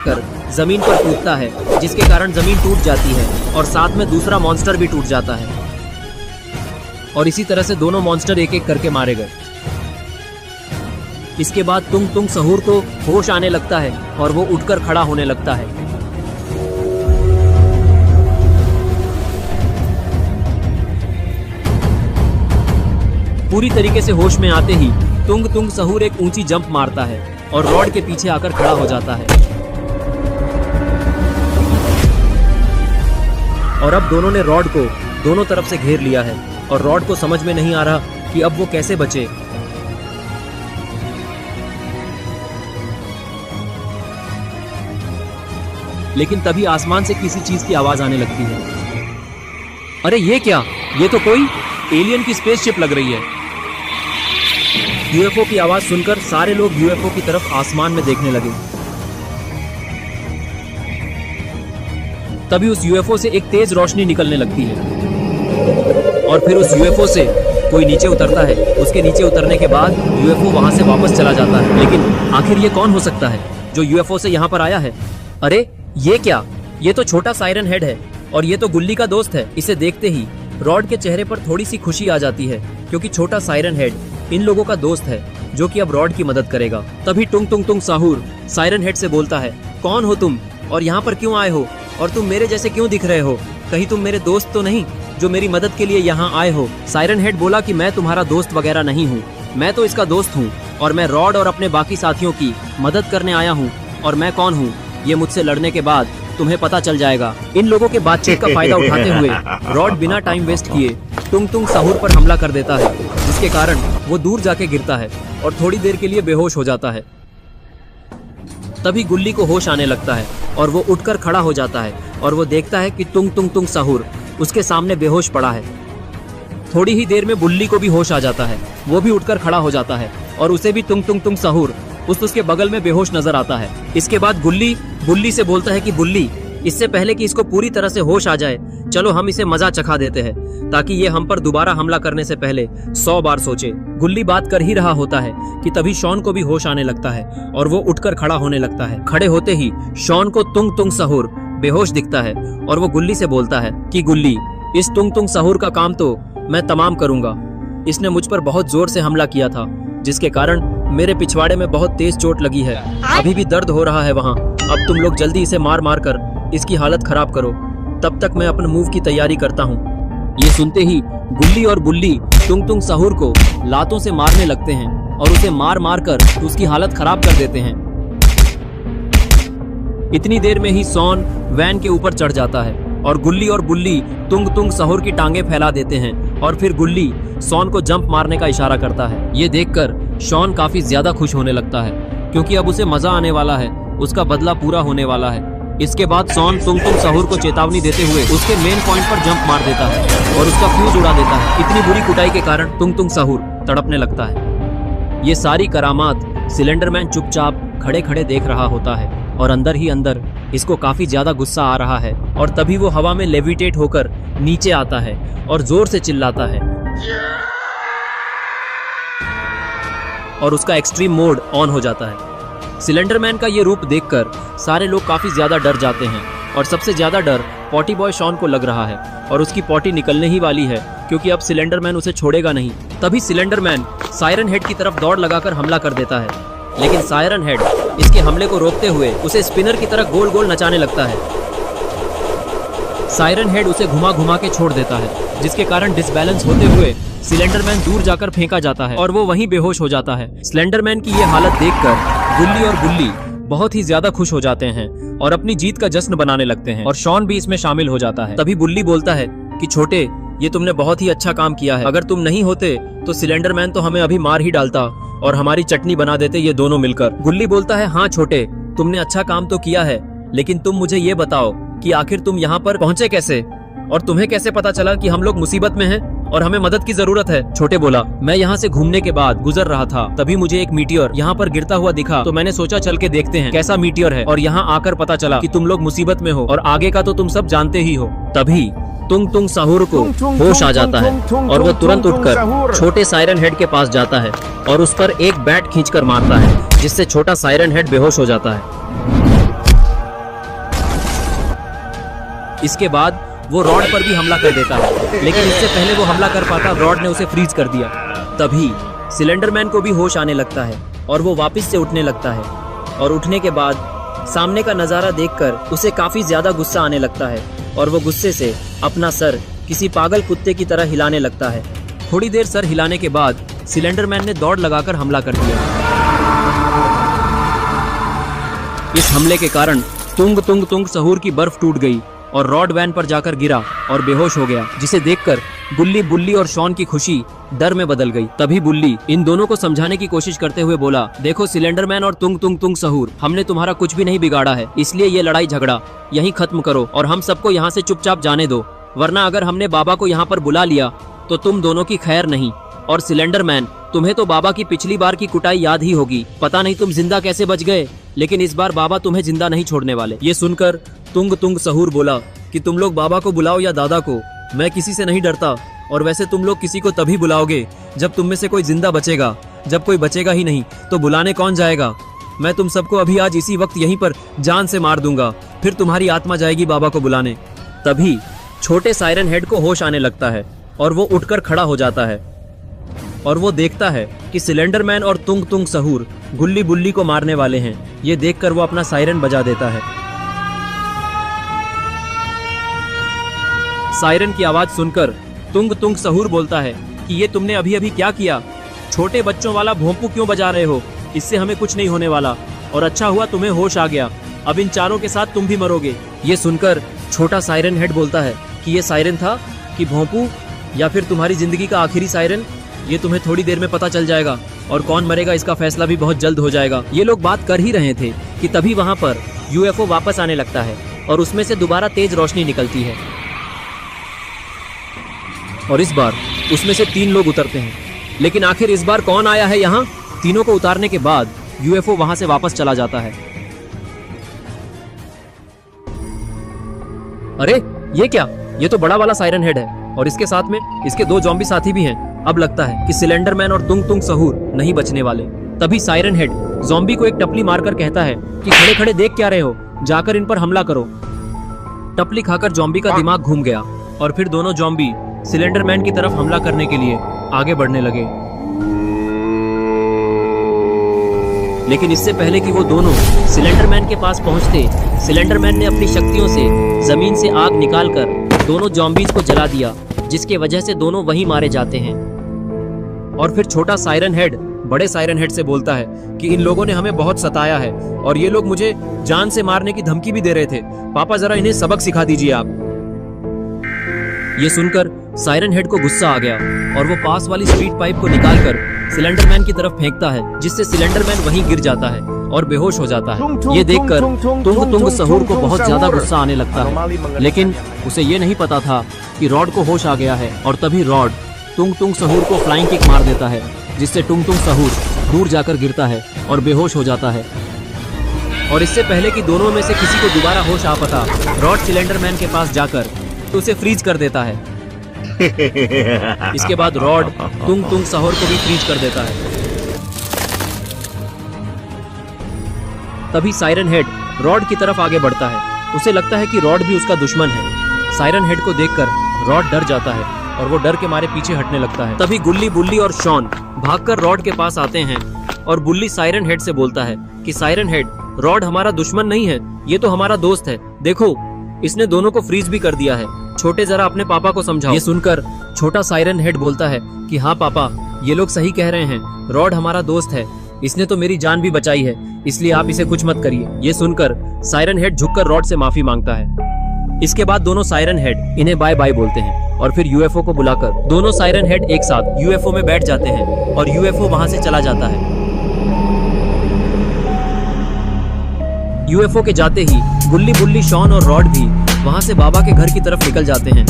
कर जमीन पर कूदता है, जिसके कारण जमीन टूट जाती है और साथ में दूसरा मॉन्स्टर भी टूट जाता है। और इसी तरह से दोनों मॉन्स्टर एक एक करके मारे गए। इसके बाद तुंग तुंग सहूर को होश आने लगता है और वो उठकर खड़ा होने लगता है। पूरी तरीके से होश में आते ही तुंग तुंग सहूर एक ऊंची जंप मारता है और रॉड के पीछे आकर खड़ा हो जाता है। और अब दोनों ने रॉड को दोनों तरफ से घेर लिया है और रॉड को समझ में नहीं आ रहा कि अब वो कैसे बचे। लेकिन तभी आसमान से किसी चीज की आवाज आने लगती है। अरे ये क्या? ये तो कोई एलियन की स्पेसशिप लग रही है। यूएफओ की आवाज सुनकर सारे लोग यूएफओ की तरफ आसमान में देखने लगे। तभी उस यूएफओ से एक तेज रोशनी निकलने लगती है और फिर उस यूएफओ से कोई नीचे उतरता है। उसके नीचे उतरने के बाद यूएफओ वहां से वापस चला जाता है। लेकिन आखिर ये कौन हो सकता है जो यूएफओ से यहाँ पर आया है? अरे ये क्या? ये तो छोटा सायरन हेड है और ये तो गुल्ली का दोस्त है। इसे देखते ही रॉड के चेहरे पर थोड़ी सी खुशी आ जाती है, क्योंकि छोटा सायरन हेड इन लोगों का दोस्त है जो कि अब रॉड की मदद करेगा। तभी टुंग टुंग टुंग साहूर सायरन हेड से बोलता है, कौन हो तुम और यहाँ पर क्यों आए हो? और तुम मेरे जैसे क्यों दिख रहे हो? कहीं तुम मेरे दोस्त तो नहीं जो मेरी मदद के लिए यहाँ आए हो? सायरन हेड बोला कि मैं तुम्हारा दोस्त वगैरह नहीं हूँ, मैं तो इसका दोस्त हूँ और मैं रॉड और अपने बाकी साथियों की मदद करने आया हूँ। और मैं कौन हूँ ये मुझसे लड़ने के बाद तुम्हें पता चल जाएगा। इन लोगों के बातचीत का फायदा उठाते हुए रॉड बिना टाइम वेस्ट किए टुंग टुंग सहूर पर हमला कर देता है, जिसके कारण वो दूर जाके गिरता है और थोड़ी देर के लिए बेहोश हो जाता है। तभी गुल्ली को होश आने लगता है और वो उठकर खड़ा हो जाता है और वो देखता है कि टुंग टुंग टुंग सहूर उसके सामने बेहोश पड़ा है। थोड़ी ही देर में बुल्ली को भी होश आ जाता है, वो भी उठकर खड़ा हो जाता है और उसे भी टुंग टुंग टुंग सहूर उसके बगल में बेहोश नजर आता है। इसके बाद गुल्ली बुल्ली से बोलता है कि बुल्ली, इससे पहले कि इसको पूरी तरह से होश आ जाए, चलो हम इसे मजा चखा देते हैं, ताकि ये हम पर दोबारा हमला करने से पहले 100 बार सोचे। गुल्ली बात कर ही रहा होता है कि तभी शॉन को भी होश आने लगता है और वो उठकर खड़ा होने लगता है। खड़े होते ही शॉन को तुंग तुंग सहूर बेहोश दिखता है और वो गुल्ली से बोलता है कि गुल्ली, इस तुंग तुंग सहूर का काम तो मैं तमाम करूंगा। इसने मुझ पर बहुत जोर से हमला किया था, जिसके कारण मेरे पिछवाड़े में बहुत तेज चोट लगी है, अभी भी दर्द हो रहा है वहाँ। अब तुम लोग जल्दी इसे मार मार कर इसकी हालत खराब करो, तब तक मैं अपने मूव की तैयारी करता हूँ। ये सुनते ही गुल्ली और बुल्ली टुंग टुंग सहूर को लातों से मारने लगते हैं और उसे मार मार कर उसकी हालत खराब कर देते हैं। इतनी देर में ही सॉन वैन के ऊपर चढ़ जाता है और गुल्ली और बुल्ली तुंग तुंग सहूर की टांगे फैला देते हैं और फिर गुल्ली सॉन को जंप मारने का इशारा करता है। ये देखकर शॉन काफी ज्यादा खुश होने लगता है, क्योंकि अब उसे मजा आने वाला है, उसका बदला पूरा होने वाला है। इसके बाद सॉन तुंग तुंग सहूर को चेतावनी देते हुए उसके मेन पॉइंट पर जंप मार देता है और उसका फ्यूज उड़ा देता है। इतनी बुरी कुटाई के कारण तुंग तुंग सहूर तड़पने लगता है। ये सारी करामात सिलेंडरमैन चुपचाप खड़े खड़े देख रहा होता है और अंदर ही अंदर इसको काफी ज्यादा गुस्सा आ रहा है। और तभी वो हवा में लेविटेट होकर नीचे आता है और जोर से चिल्लाता है और उसका एक्सट्रीम मोड ऑन हो जाता है। सिलेंडरमैन का ये रूप देखकर सारे लोग काफी ज्यादा डर जाते हैं और सबसे ज्यादा डर पॉटी बॉय शॉन को लग रहा है और उसकी पॉटी निकलने ही वाली है, क्योंकि अब सिलेंडरमैन उसे छोड़ेगा नहीं। तभी सिलेंडरमैन सायरन हेड की तरफ दौड़ लगाकर हमला कर देता है, लेकिन सायरन हेड इसके हमले को रोकते हुए उसे स्पिनर की तरह गोल गोल नचाने लगता है। सायरन हेड उसे घुमा घुमा के छोड़ देता है, जिसके कारण डिसबैलेंस होते हुए सिलेंडरमैन दूर जाकर फेंका जाता है और वो वहीं बेहोश हो जाता है। सिलेंडरमैन की ये हालत देखकर गुल्ली और बुल्ली बहुत ही ज्यादा खुश हो जाते हैं और अपनी जीत का जश्न बनाने लगते हैं और शॉन भी इसमें शामिल हो जाता है। तभी बुल्ली बोलता है कि छोटे, ये तुमने बहुत ही अच्छा काम किया है। अगर तुम नहीं होते तो सिलेंडरमैन तो हमें अभी मार ही डालता और हमारी चटनी बना देते ये दोनों मिलकर। गुल्ली बोलता है, हाँ छोटे, तुमने अच्छा काम तो किया है, लेकिन तुम मुझे ये बताओ कि आखिर तुम यहाँ पर पहुँचे कैसे और तुम्हें कैसे पता चला कि हम लोग मुसीबत में हैं और हमें मदद की जरूरत है? छोटे बोला, मैं यहाँ से घूमने के बाद गुजर रहा था, तभी मुझे एक मीटियोर यहाँ पर गिरता हुआ दिखा, तो मैंने सोचा चल के देखते हैं कैसा मीटियोर है, और यहाँ आकर पता चला कि तुम लोग मुसीबत में हो और आगे का तो तुम सब जानते ही हो। तभी तुंग तुंग सहूर को होश आ जाता है और वो तुरंत उठकर छोटे सायरन हेड के पास जाता है और उस पर एक बैट खींचकर मारता है, जिससे छोटा सायरन हेड बेहोश हो जाता है। इसके बाद वो रॉड पर भी हमला कर देता है, लेकिन इससे पहले वो हमला कर पाता रॉड ने उसे फ्रीज कर दिया। तभी सिलेंडरमैन को भी होश आने लगता है और वो वापस से उठने लगता है, और उठने के बाद सामने का नज़ारा देखकर उसे काफी ज्यादा गुस्सा आने लगता है और वो गुस्से से अपना सर किसी पागल कुत्ते की तरह हिलाने लगता है। थोड़ी देर सर हिलाने के बाद सिलेंडरमैन ने दौड़ लगाकर हमला कर दिया। इस हमले के कारण तुंग तुंग तुंग सहूर की बर्फ टूट गई और रॉड वैन पर जाकर गिरा और बेहोश हो गया, जिसे देखकर गुल्ली बुल्ली और शॉन की खुशी डर में बदल गई। तभी बुल्ली इन दोनों को समझाने की कोशिश करते हुए बोला, देखो सिलेंडरमैन और तुंग तुंग तुंग सहूर, हमने तुम्हारा कुछ भी नहीं बिगाड़ा है, इसलिए ये लड़ाई झगड़ा यहीं खत्म करो और हम सबको यहाँ से चुपचाप जाने दो, वरना अगर हमने बाबा को यहाँ पर बुला लिया तो तुम दोनों की खैर नहीं। और सिलेंडरमैन, तुम्हें तो बाबा की पिछली बार की कुटाई याद ही होगी, पता नहीं तुम जिंदा कैसे बच गए, लेकिन इस बार बाबा तुम्हें जिंदा नहीं छोड़ने वाले। ये सुनकर तुंग तुंग सहूर बोला कि तुम लोग बाबा को बुलाओ या दादा को, मैं किसी से नहीं डरता, और वैसे तुम लोग किसी को तभी बुलाओगे जब तुम में से कोई जिंदा बचेगा, जब कोई बचेगा ही नहीं तो बुलाने कौन जाएगा। मैं तुम सबको अभी आज इसी वक्त यहीं पर जान से मार दूंगा, फिर तुम्हारी आत्मा जाएगी बाबा को बुलाने। तभी छोटे सायरन हेड को होश आने लगता है और वो उठकर खड़ा हो जाता है और वो देखता है कि सिलेंडरमैन और तुंग तुंग सहूर गुल्ली बुल्ली को मारने वाले हैं। ये देखकर वो अपना सायरन बजा देता है। सायरन की आवाज सुनकर तुंग तुंग सहूर बोलता है कि ये तुमने अभी अभी क्या किया, छोटे बच्चों वाला भोंपू क्यों बजा रहे हो, इससे हमें कुछ नहीं होने वाला, और अच्छा हुआ तुम्हें होश आ गया, अब इन चारों के साथ तुम भी मरोगे। ये सुनकर छोटा सायरन हेड बोलता है कि ये सायरन था कि भोंपू, या फिर तुम्हारी जिंदगी का आखिरी सायरन, ये तुम्हें थोड़ी देर में पता चल जाएगा, और कौन मरेगा इसका फैसला भी बहुत जल्द हो जाएगा। ये लोग बात कर ही रहे थे कि तभी वहां पर यूएफओ वापस आने लगता है और उसमें से दोबारा तेज रोशनी निकलती है, और इस बार उसमें से 3 लोग उतरते हैं। लेकिन आखिर इस बार कौन आया है यहाँ? तीनों को उतारने के बाद यूएफओ वहां से वापस चला जाता है। अरे ये क्या, ये तो बड़ा वाला सायरन हेड है और इसके साथ में इसके 2 ज़ॉम्बी साथी भी हैं। अब लगता है कि सिलेंडरमैन और तुंग तुंग सहूर नहीं बचने वाले। तभी सायरन हेड ज़ॉम्बी को एक टपली मारकर कहता है कि खड़े खड़े देख क्या रहे हो, जाकर इन पर हमला करो। टपली खाकर ज़ॉम्बी का दिमाग घूम गया और फिर दोनों ज़ॉम्बी सिलेंडरमैन की तरफ हमला करने के लिए आगे बढ़ने लगे। लेकिन इससे पहले कि वो दोनों सिलेंडरमैन के पास पहुंचते, सिलेंडरमैन ने अपनी शक्तियों से जमीन से आग निकालकर दोनों ज़ॉम्बीज को जला दिया, जिसके वजह से दोनों वहीं मारे जाते हैं। और फिर छोटा सायरन हेड बड़े सायरन हेड से बोलता है कि इन लोगों ने हमें बहुत सताया है और ये लोग मुझे जान से मारने की धमकी भी दे रहे थे, पापा जरा इन्हें सबक सिखा दीजिए आप। ये सुनकर सायरन हेड को गुस्सा आ गया और वो पास वाली स्ट्रीट पाइप को निकालकर सिलेंडरमैन की तरफ फेंकता है, जिससे सिलेंडरमैन वहीं गिर जाता है और बेहोश हो जाता है। ये देखकर तुंग तुंग सहूर को बहुत ज्यादा गुस्सा आने लगता है, लेकिन उसे ये नहीं पता था कि रॉड को होश आ गया है। और तभी रॉड तुंग तुंग सहूर को फ्लाइंग किक मार देता है, जिससे तुंग तुंग सहूर दूर जाकर गिरता है और बेहोश हो जाता है। और इससे पहले कि दोनों में से किसी को दोबारा होश आ पाता, रॉड सिलेंडरमैन के पास जाकर तो उसे फ्रीज कर देता है। इसके बाद रॉड तुंग तुंग सहूर को भी फ्रीज कर देता है। तभी सायरन हेड रॉड की तरफ आगे बढ़ता है। उसे लगता है कि रॉड भी उसका दुश्मन है। सायरन हेड को देखकर रॉड डर जाता है और वो डर के मारे पीछे हटने लगता है। तभी गुल्ली बुल्ली और शॉन भागकर रॉड के पास आते हैं और बुल्ली सायरन हेड से बोलता है कि सायरन हेड, रॉड हमारा दुश्मन नहीं है, ये तो हमारा दोस्त है, देखो इसने दोनों को फ्रीज भी कर दिया है, छोटे जरा अपने पापा को समझाओ। ये सुनकर छोटा सायरन हेड बोलता है कि हाँ पापा, ये लोग सही कह रहे हैं, रॉड हमारा दोस्त है, इसने तो मेरी जान भी बचाई है, इसलिए आप इसे कुछ मत करिए। ये सुनकर सायरन हेड झुककर रॉड से माफी मांगता है। इसके बाद दोनों सायरन हेड इन्हें बाय बाय बोलते हैं और फिर यूएफओ को बुलाकर दोनों सायरन हेड एक साथ यूएफओ में बैठ जाते हैं और यूएफओ वहां से चला जाता है। यूएफओ के जाते ही गुल्ली बुल्ली, शॉन और रॉड भी वहां से बाबा के घर की तरफ निकल जाते हैं।